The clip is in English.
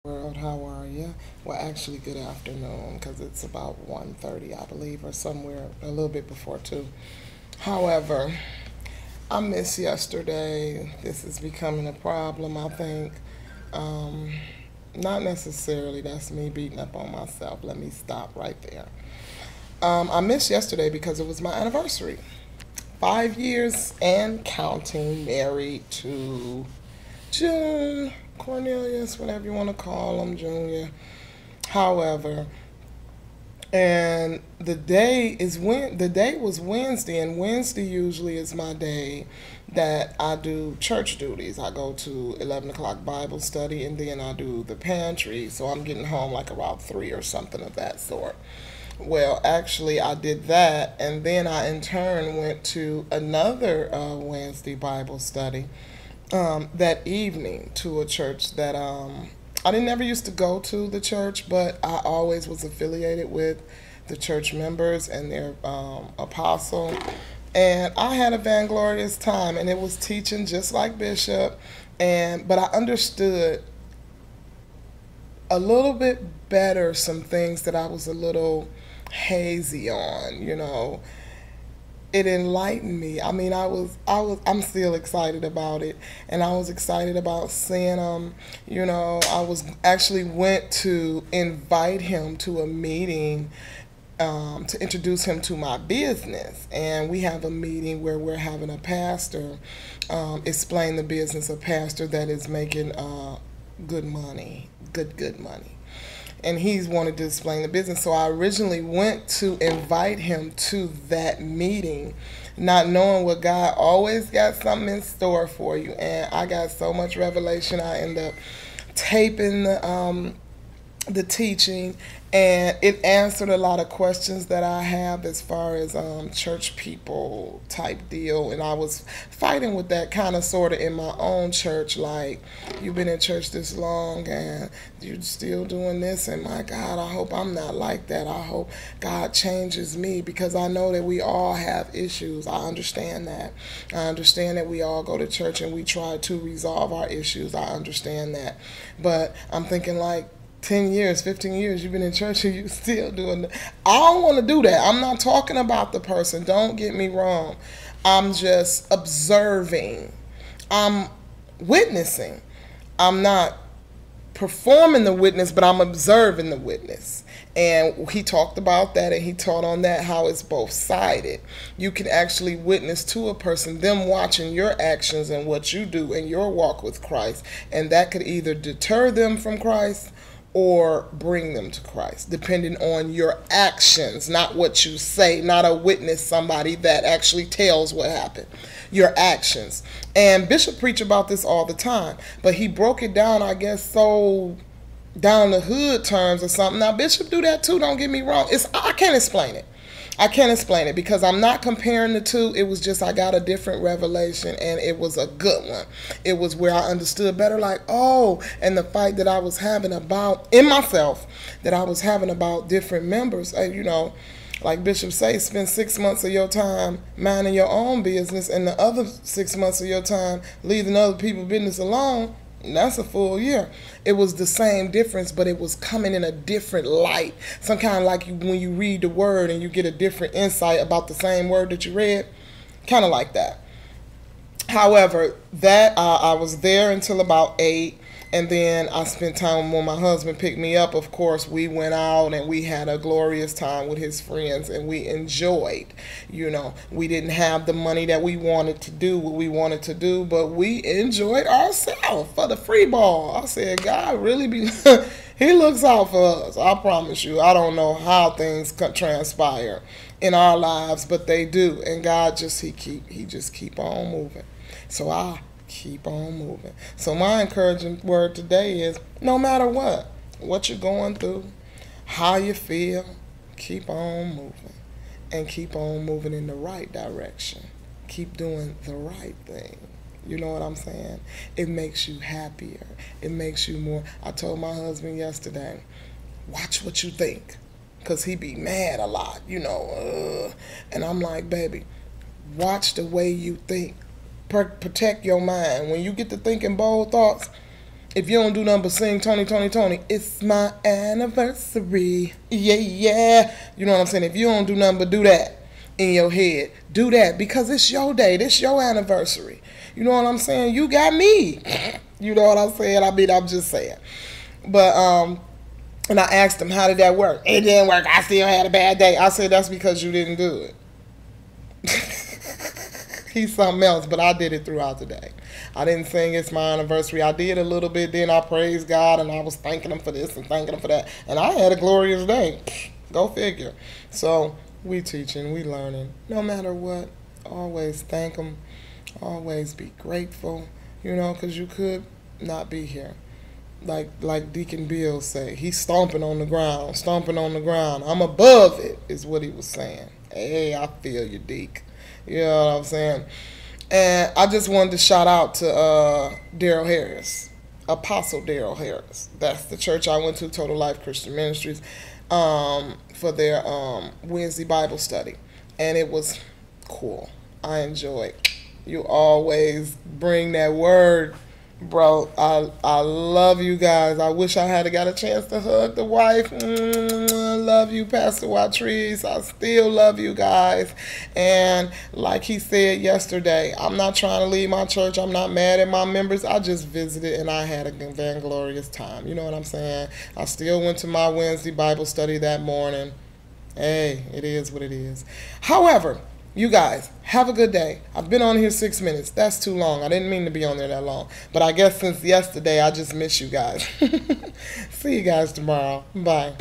World, how are you? Well, actually, good afternoon because it's about 1:30, I believe, or somewhere a little bit before 2. However, I missed yesterday. This is becoming a problem, I think. Um, Not necessarily. That's me beating up on myself. Let me stop right there. I missed yesterday because it was my anniversary. 5 years and counting, married to June Cornelius, whatever you want to call him, Junior. However, and the day was Wednesday, and Wednesday usually is my day that I do church duties. I go to 11 o'clock Bible study, and then I do the pantry. So I'm getting home like around 3 or something of that sort. Well, actually, I did that, and then I in turn went to another Wednesday Bible study that evening to a church that I didn't ever used to go to the church, but I always was affiliated with the church members and their apostle. And I had a vainglorious time, and it was teaching just like Bishop, but I understood a little bit better some things that I was a little hazy on. It enlightened me. I mean, I'm still excited about it, and I was excited about seeing him. I was actually went to invite him to a meeting to introduce him to my business, and we have a meeting where we're having a pastor explain the business, a pastor that is making good money, good money. And he's wanted to explain the business. So I originally went to invite him to that meeting, not knowing what God always got something in store for you. And I got so much revelation. I ended up taping the teaching, and it answered a lot of questions that I have as far as church people type deal. And I was fighting with that kind of sort of in my own church, like, you've been in church this long and you're still doing this, and my God, I hope I'm not like that. I hope God changes me, because I know that we all have issues. I understand that. I understand that we all go to church and we try to resolve our issues. I understand that. But I'm thinking, like, 10 years, 15 years, you've been in church and you still doing that. I don't want to do that. I'm not talking about the person. Don't get me wrong. I'm just observing. I'm witnessing. I'm not performing the witness, but I'm observing the witness. And he talked about that, and he taught on that, how it's both sided. You can actually witness to a person, them watching your actions and what you do in your walk with Christ, and that could either deter them from Christ or bring them to Christ, depending on your actions, not what you say, not a witness, somebody that actually tells what happened, your actions. And Bishop preach about this all the time, but he broke it down, I guess, so down the hood terms or something. Now, Bishop do that too, don't get me wrong. I can't explain it. I can't explain it because I'm not comparing the two. It was just I got a different revelation, and it was a good one. It was where I understood better, like, oh, and the fight that I was having about, in myself, that I was having about different members. Like Bishop say, spend 6 months of your time minding your own business, and the other 6 months of your time leaving other people's business alone. And that's a full year. It was the same difference, but it was coming in a different light. Some kind of like when you read the word and you get a different insight about the same word that you read. Kind of like that. However, that I was there until about 8. And then I spent time when my husband picked me up. Of course, we went out and we had a glorious time with his friends, and we enjoyed. We didn't have the money that we wanted to do what we wanted to do, but we enjoyed ourselves for the free ball. I said, God really be, he looks out for us. I promise you. I don't know how things transpire in our lives, but they do. And God he just keep on moving. So I keep on moving. So my encouraging word today is, no matter what you're going through, how you feel, keep on moving. And keep on moving in the right direction. Keep doing the right thing. You know what I'm saying? It makes you happier. It makes you more. I told my husband yesterday, watch what you think. Because he be mad a lot, And I'm like, baby, watch the way you think. Protect your mind. When you get to thinking bold thoughts, If you don't do nothing but sing Tony, Tony, Tony, it's my anniversary. Yeah, yeah. You know what I'm saying? If you don't do nothing but do that in your head, do that because it's your day. This your anniversary. You know what I'm saying? You got me. You know what I'm saying? I mean, I'm just saying. But, and I asked him, how did that work? It didn't work. I still had a bad day. I said, that's because you didn't do it. He's something else, but I did it throughout the day. I didn't sing it's my anniversary. I did a little bit, then I praised God, and I was thanking him for this and thanking him for that. And I had a glorious day. Go figure. So we teaching, we learning. No matter what, always thank him. Always be grateful, you know, because you could not be here. Like Deacon Bill say, he's stomping on the ground, stomping on the ground. I'm above it, is what he was saying. Hey, I feel you, Deke. You know what I'm saying? And I just wanted to shout out to Daryl Harris, Apostle Daryl Harris. That's the church I went to, Total Life Christian Ministries, for their Wednesday Bible study. And it was cool. I enjoyed. You always bring that word, bro. I love you guys. I wish I had got a chance to hug the wife. I love you, Pastor Watrice. I still love you guys. And like he said yesterday, I'm not trying to leave my church. I'm not mad at my members. I just visited and I had a glorious time. You know what I'm saying? I still went to my Wednesday Bible study that morning. Hey, it is what it is. However, you guys, have a good day. I've been on here 6 minutes. That's too long. I didn't mean to be on there that long. But I guess since yesterday, I just miss you guys. See you guys tomorrow. Bye.